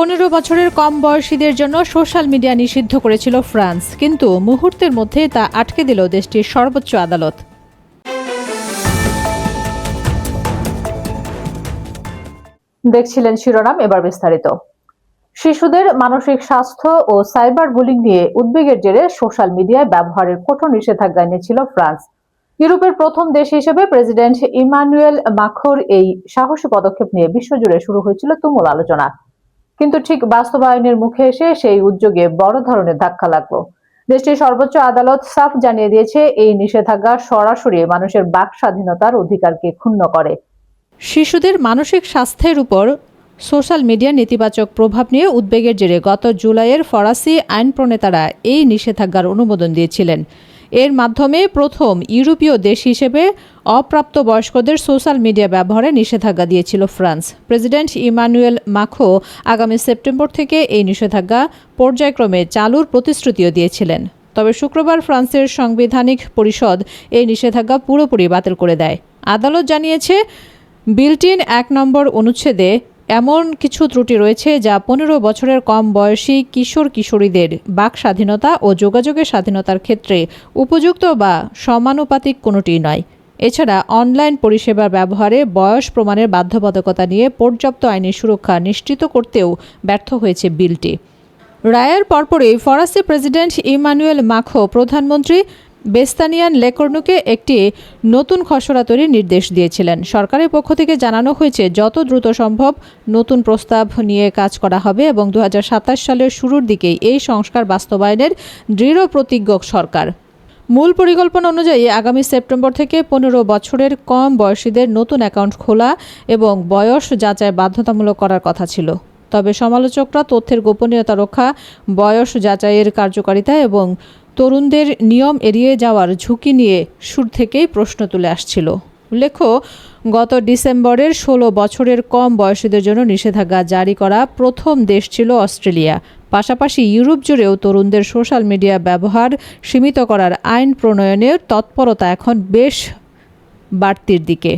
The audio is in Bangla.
15 বছরের কম বয়সীদের জন্য সোশ্যাল মিডিয়া নিষিদ্ধ করেছিল ফ্রান্স, কিন্তু মুহূর্তের মধ্যে তা আটকে দিল দেশটির সর্বোচ্চ আদালত। দেখছিলেন শিরোনাম, এবার বিস্তারিত। শিশুদের মানসিক স্বাস্থ্য ও সাইবার বুলিং নিয়ে উদ্বেগের জেরে সোশ্যাল মিডিয়ায় ব্যবহারের কঠোর নিষেধাজ্ঞা এনেছিল ফ্রান্স। ইউরোপের প্রথম দেশ হিসেবে প্রেসিডেন্ট ইমানুয়েল মাখোর এই সাহসী পদক্ষেপ নিয়ে বিশ্বজুড়ে শুরু হয়েছিল তুমুল আলোচনা। কিন্তু ঠিক বাস্তবায়নের মুখে এসে সেই উদ্যোগে বড় ধরনের ধাক্কা লাগলো। দেশটির সর্বোচ্চ আদালত সাফ জানিয়ে দিয়েছে, এই নিষেধাজ্ঞা সরাসরি মানুষের বাক স্বাধীনতার অধিকারকে ক্ষুণ্ণ করে। শিশুদের মানসিক স্বাস্থ্যের উপর সোশ্যাল মিডিয়ার নেতিবাচক প্রভাব নিয়ে উদ্বেগের জেরে গত জুলাইয়ের ফরাসি আইন প্রণেতারা এই নিষেধাজ্ঞার অনুমোদন দিয়েছিলেন। এর মাধ্যমে প্রথম ইউরোপীয় দেশ হিসেবে অপ্রাপ্তবয়স্কদের সোশ্যাল মিডিয়া ব্যবহারে নিষেধাজ্ঞা দিয়েছিল ফ্রান্স। প্রেসিডেন্ট ইমানুয়েল মাখো আগামী সেপ্টেম্বর থেকে এই নিষেধাজ্ঞা পর্যায়ক্রমে চালুর প্রতিশ্রুতিও দিয়েছিলেন। তবে শুক্রবার ফ্রান্সের সাংবিধানিক পরিষদ এই নিষেধাজ্ঞা পুরোপুরি বাতিল করে দেয়। আদালত জানিয়েছে, বিলটিন 1 নম্বর অনুচ্ছেদে এমন কিছু ত্রুটি রয়েছে যা 15 বছরের কম বয়সী কিশোর কিশোরীদের বাক স্বাধীনতা ও যোগাযোগের স্বাধীনতার ক্ষেত্রে উপযুক্ত বা সমানুপাতিক কোনোটিই নয়। এছাড়া অনলাইন পরিষেবার ব্যবহারে বয়স প্রমাণের বাধ্যবাধকতা নিয়ে পর্যাপ্ত আইনি সুরক্ষা নিশ্চিত করতেও ব্যর্থ হয়েছে বিলটি। রায়ের পরপরই ফরাসি প্রেসিডেন্ট ইমানুয়েল মাখো প্রধানমন্ত্রী বেস্তানিয়ান লেকর্নুকে একটি নতুন খসড়া তৈরির নির্দেশ দিয়েছিলেন। সরকারের পক্ষ থেকে জানানো হয়েছে, যত দ্রুত সম্ভব নতুন প্রস্তাব নিয়ে কাজ করা হবে এবং 2027 সালের শুরুর দিকেই এই সংস্কার বাস্তবায়নের দৃঢ় প্রতিজ্ঞ সরকার। মূল পরিকল্পনা অনুযায়ী আগামী সেপ্টেম্বর থেকে 15 বছরের কম বয়সীদের নতুন অ্যাকাউন্ট খোলা এবং বয়স যাচাই বাধ্যতামূলক করার কথা ছিল। তবে সমালোচকরা তথ্যের গোপনীয়তা রক্ষা, বয়স যাচাইয়ের কার্যকারিতা এবং তরুণদের নিয়ম এড়িয়ে যাওয়ার ঝুঁকি নিয়ে শুরু থেকেই প্রশ্ন তুলে আসছিল। উল্লেখ্য, গত ডিসেম্বরের 16 বছরের কম বয়সীদের জন্য নিষেধাজ্ঞা জারি করা প্রথম দেশ ছিল অস্ট্রেলিয়া। পাশাপাশি ইউরোপ জুড়েও তরুণদের সোশ্যাল মিডিয়া ব্যবহার সীমিত করার আইন প্রণয়নের তৎপরতা এখন বেশ বাড়তির দিকে।